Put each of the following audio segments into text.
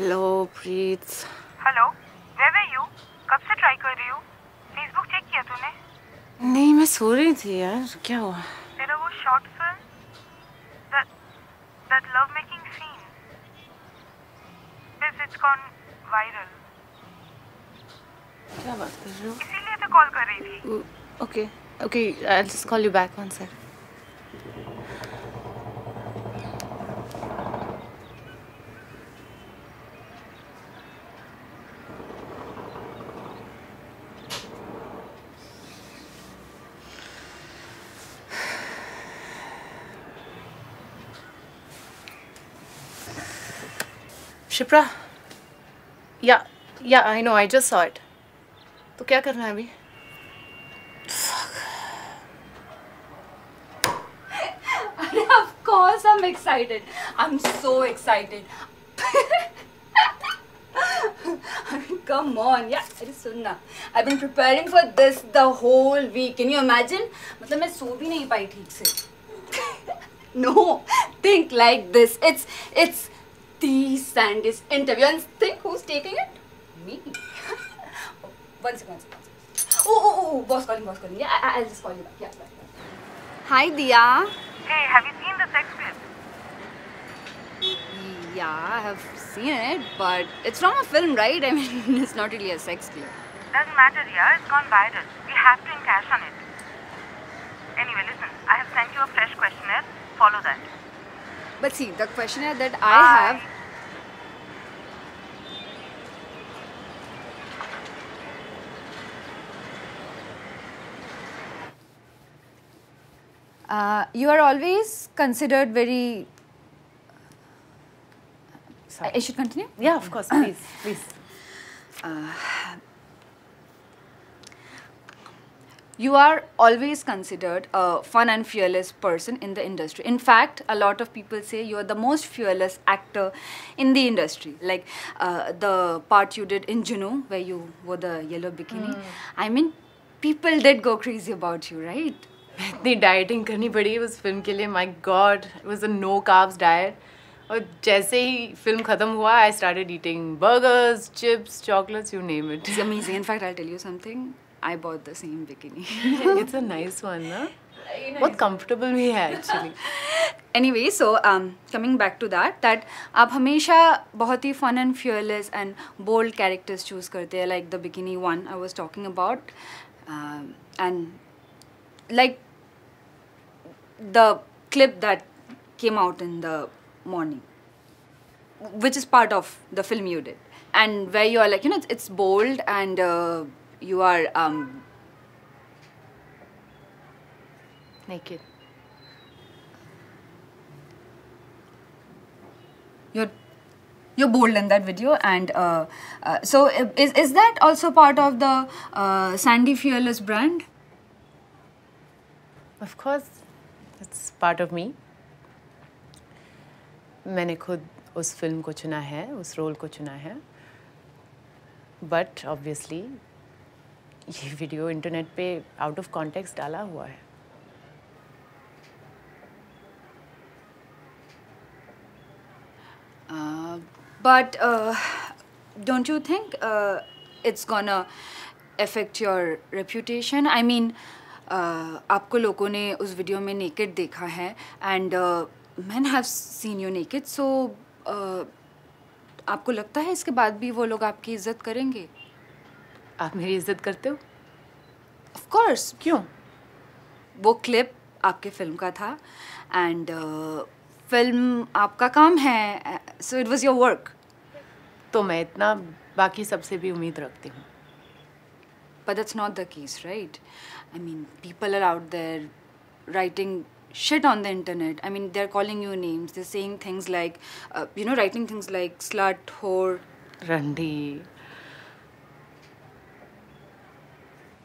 Hello Preet. Hello, where were you? कब से try कर रही हूँ? फेसबुक चेक किया तूने? नहीं, मैं सो रही थी यार, क्या हुआ? तेरा वो short film, that love making scene, it's gone viral. क्या बात कर रहे हो? इसीलिए तो कॉल कर रही थी। Okay okay, I just call you back one second. Shipra, yeah I know, I just saw it. तो क्या करना है अभी? Of course I'm excited. I'm so excited. I mean, come on. Yeah, it is sunna. I've been preparing for this the whole week. Can you imagine? मतलब मैं सो भी नहीं पाई ठीक से. No, think like this. It's the Sandy's interview. And think who's taking it? Me. One second. Oh, boss calling. Yeah, I'll just call you back. Yeah, bye. Hi, Diya. Hey, have you seen the sex clip? Yeah, I have seen it, but it's from a film, right? I mean, it's not really a sex clip. Doesn't matter, yeah, it's gone viral. We have to encash on it. Anyway, listen, I have sent you a fresh questionnaire. Follow that. But see, the questionnaire that I have... you are always considered very... Sorry. I should continue? Yeah, of course, please. You are always considered a fun and fearless person in the industry. In fact, a lot of people say you are the most fearless actor in the industry. Like the part you did in Juno, where you wore the yellow bikini. I mean, people did go crazy about you, right? इतनी dieting करनी पड़ी उस film के लिए, my god, it was a no carbs diet. और जैसे ही film खत्म हुआ, I started eating burgers, chips, chocolates, you name it. It's amazing. In fact, I'll tell you something. I bought the same bikini. It's a nice one ना, बहुत comfortable भी है actually. Anyway, so coming back to that आप हमेशा बहुत ही fun and fearless and bold characters choose करते हैं, like the bikini one I was talking about, and like the clip that came out in the morning, which is part of the film you did, and where you are like, you know, it's bold and you are naked. you're bold in that video, and so is that also part of the Sandy Fearless brand? Of course, it's part of me. मैंने खुद उस film को चुना है, उस role को चुना है, बट ऑब्वियसली ये वीडियो इंटरनेट पे आउट ऑफ कॉन्टेक्स्ट डाला हुआ है। But don't you think it's gonna affect your reputation? I mean, आपको लोगों ने उस वीडियो में naked देखा है, and men have seen you naked, so आपको लगता है इसके बाद भी वो लोग आपकी इज्जत करेंगे? आप मेरी इज्जत करते हो? Of course. क्यों? वो क्लिप आपके फिल्म का था, and फिल्म आपका काम है, so it was your work. तो मैं इतना बाकी सबसे भी उम्मीद रखती हूँ। But that's not the case, right? I mean, people are out there writing shit on the internet. I mean, they're calling you names. They're saying things like, you know, writing things like slut, whore. रंडी।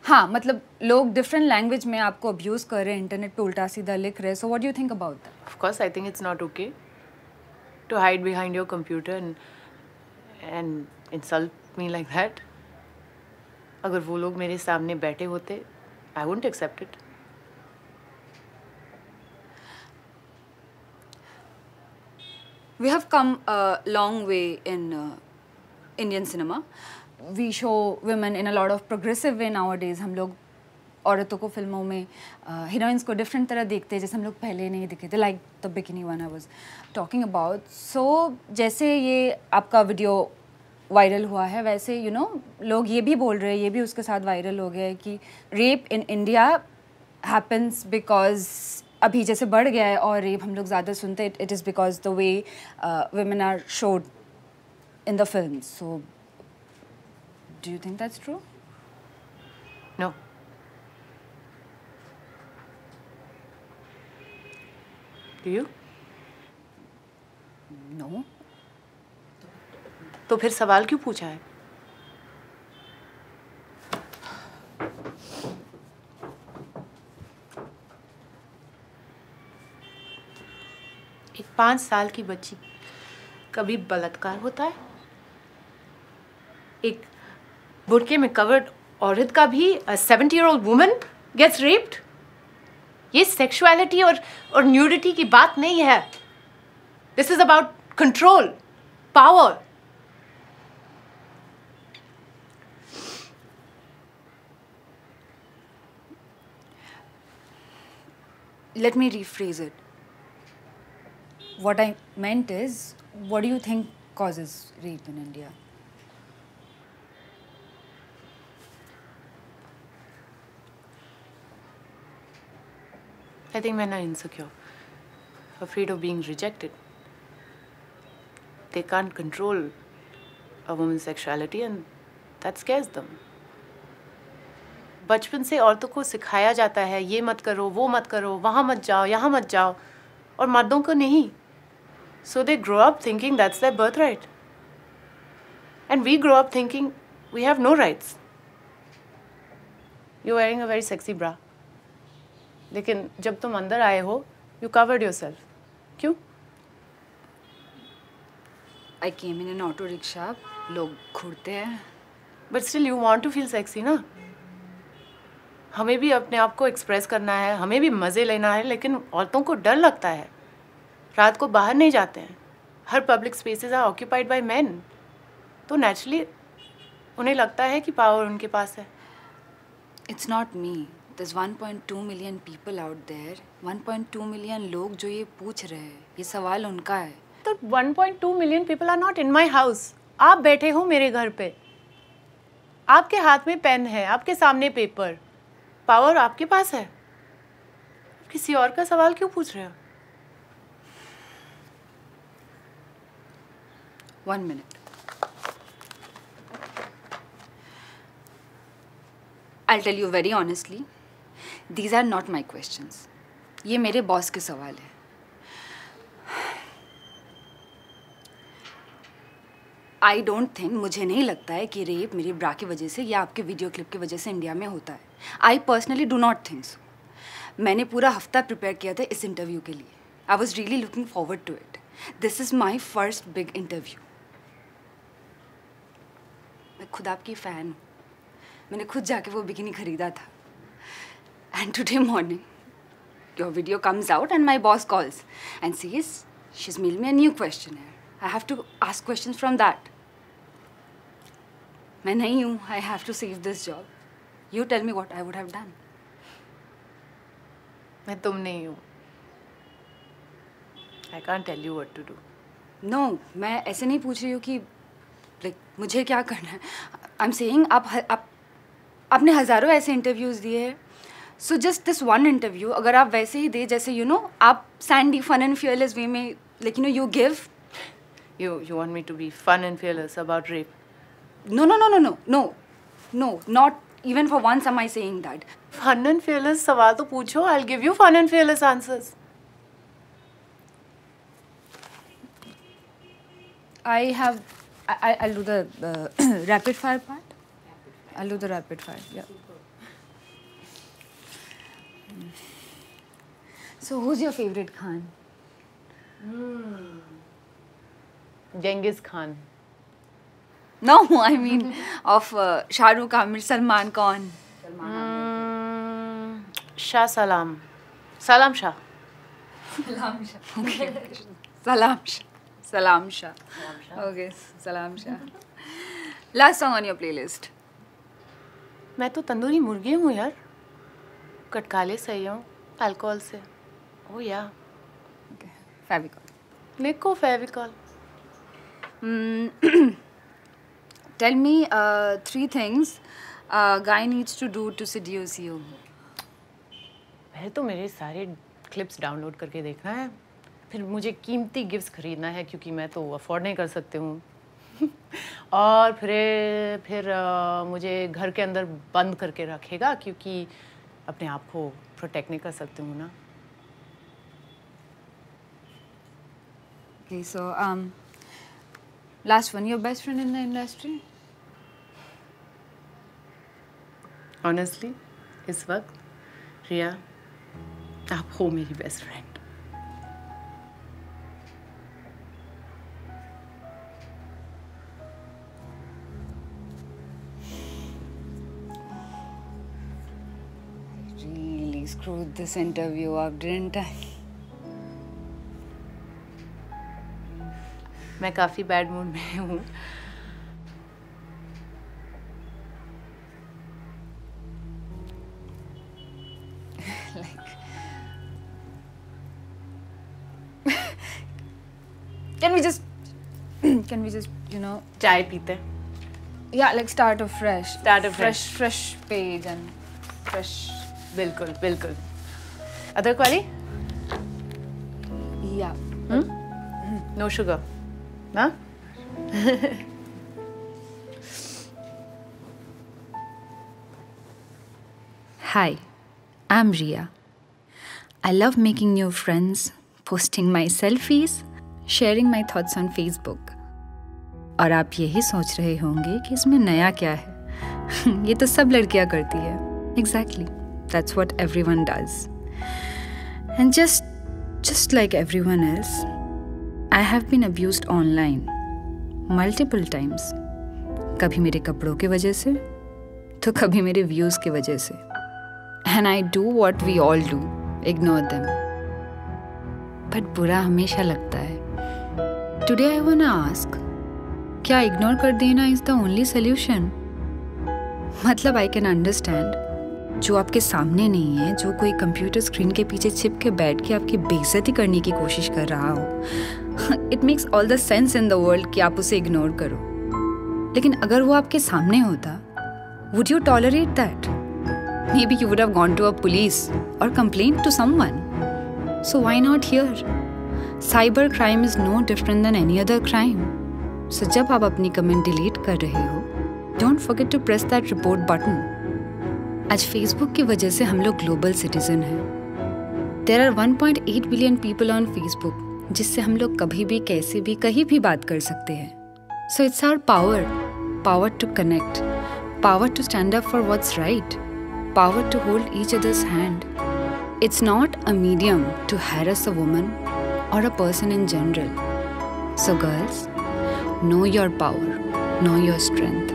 हाँ, मतलब लोग different language में आपको abuse कर रहे हैं, internet पे उल्टा सीधा लिख रहे हैं. So what do you think about that? Of course, I think it's not okay to hide behind your computer and insult me like that. अगर वो लोग मेरे सामने बैठे होते, I wouldn't accept it. We have come a long way in Indian cinema. We show women in a lot of progressive way nowadays. हम लोग औरतों को फिल्मों में हीरोइंस को डिफरेंट तरह देखते हैं जैसे हम लोग पहले नहीं दिखे थे, like the bikini one I was talking about. So जैसे ये आपका वीडियो वायरल हुआ है वैसे यू नो लोग ये भी बोल रहे हैं, ये भी उसके साथ वायरल हो गया है कि rape in India happens because अभी जैसे बढ़ गया है और रेप हम लोग ज़्यादा सुनते हैं. It is because the way women are showed in the films. So do you think that's true? No. Do you? No. तो फिर सवाल क्यों पूछा है? एक 5 साल की बच्ची कभी बलात्कार होता है? एक बुर्के में कवर्ड औरत का भी 70-year-old woman gets raped? ये सेक्सुअलिटी और न्यूडिटी की बात नहीं है. This is about control, power. Let me rephrase it. What I meant is, what do you think causes rape in India? I think men are insecure, afraid of being rejected. They can't control a woman's sexuality and that scares them. बचपन से औरतों को सिखाया जाता है ये मत करो, वो मत करो, वहाँ मत जाओ, यहाँ मत जाओ, और मर्दों को नहीं. So they grow up thinking that's their birthright. And we grow up thinking we have no rights. You're wearing a very sexy bra. लेकिन जब तुम अंदर आए हो, you covered yourself. क्यों? I came in an auto rickshaw. लोग घूरते हैं. But still you want to feel sexy ना? हमें भी अपने आप को एक्सप्रेस करना है, हमें भी मज़े लेना है, लेकिन औरतों को डर लगता है. रात को बाहर नहीं जाते हैं. हर public spaces are occupied by men. तो नेचुरली उन्हें लगता है कि पावर उनके पास है. It's not me. There's 1.2 million people out there. 1.2 million लोग जो ये पूछ रहे हैं, ये सवाल उनका है. तो 1.2 million people are not in my house. आप बैठे हो मेरे घर पे. आपके हाथ में पेन है, आपके सामने पेपर. पावर आपके पास है. किसी और का सवाल क्यों पूछ रहे हो? 1 minute. I'll tell you very honestly, these are not my questions. ये मेरे बॉस के सवाल है. I don't think, मुझे नहीं लगता है कि रेप मेरी ब्रा की वजह से या आपके वीडियो क्लिप की वजह से इंडिया में होता है. I personally do not think so. मैंने पूरा हफ्ता प्रिपेयर किया था इस इंटरव्यू के लिए. I was really looking forward to it. This is my first big interview. मैं खुद आपकी फ़ैन हूँ. मैंने खुद जाके वो बिकिनी खरीदा था. And today morning, your video comes out and my boss calls and says she's mailed me a new questionnaire. I have to ask questions from that. मैं नहीं हूँ. I have to save this job. You tell me what I would have done. मैं तुम नहीं हूँ. I can't tell you what to do. No, मैं ऐसे नहीं पूछ रही हूँ कि like मुझे क्या करना है. I'm saying आपने हज़ारों ऐसे इंटरव्यूज़ दिए हैं. So just this one interview, अगर आप वैसे ही दे जैसे you know आप Sandy fun and fearless way में like you know you give. You want me to be fun and fearless about rape? No, not even for once am I saying that. Fun and fearless सवाल तो पूछो. I'll give you fun and fearless answers. I'll do the rapid fire part. I'll do the rapid fire. Yeah. So who's your favorite Khan? Genghis Khan. No, I mean of Shah Rukh, Amir, Salman Khan. Shah Salam. Salam Shah. Salam Shah. Okay. Salam Shah. Salam Shah. Okay, Salam Shah. Last song on your playlist. मैं तो तंदूरी मुर्गी हूँ यार, कटकाले सही हूँ alcohol से. Oh yeah. Okay. Favicol. Nico Favicol. Tell me 3 things a guy needs to do to seduce you. पहले तो मेरे सारे क्लिप्स डाउनलोड करके देखना है, फिर मुझे कीमती गिफ्ट्स खरीदना है क्योंकि मैं तो अफोर्ड नहीं कर सकती हूँ. और फिर मुझे घर के अंदर बंद करके रखेगा क्योंकि अपने आप को प्रोटेक्ट नहीं कर सकती हूँ ना. Okay, so last one, your best friend in the industry? Honestly, इस वक्त रिया आप हो मेरी best friend. Really screwed this interview up, didn't I? मैं काफ़ी बैड मूड में हूँ. Can we just, you know, चाय पीते. yeah, like start afresh. Start afresh. Fresh page and fresh. बिल्कुल बिल्कुल. अदरक वाली? Yeah. No sugar. ना? Hi, I'm Riya. I love making new friends, posting my selfies, sharing my thoughts on Facebook. और आप यही सोच रहे होंगे कि इसमें नया क्या है. ये तो सब लड़कियां करती है. Exactly. That's what everyone does. And just like everyone else, I have been abused online multiple times. कभी मेरे कपड़ों की वजह से, तो कभी मेरे व्यूज़ की वजह से. And I do what we all do, ignore them. But बुरा हमेशा लगता है. Today I wanna ask, क्या इग्नोर कर देना is the only solution? मतलब I can understand, जो आपके सामने नहीं है, जो कोई कंप्यूटर स्क्रीन के पीछे छिप के बैठ के आपकी बेइज्जती करने की कोशिश कर रहा हो. It makes all the sense in the world कि आप उसे इग्नोर करो. लेकिन अगर वो आपके सामने होता, would you tolerate that? Maybe you would have gone to a police or complained to someone. So why not here? Cyber crime is no different than any other crime. So जब आप अपनी कमेंट डिलीट कर रहे हो, don't forget to press that report button. आज Facebook की वजह से हम लोग ग्लोबल सिटीजन हैं. There are 1.8 billion people on Facebook, जिससे हम लोग कभी भी कैसे भी कहीं भी बात कर सकते हैं. So it's our power to connect, power to stand up for what's right, power to hold each other's hand. It's not a medium to harass a woman or a person in general. So girls, know your power, know your strength.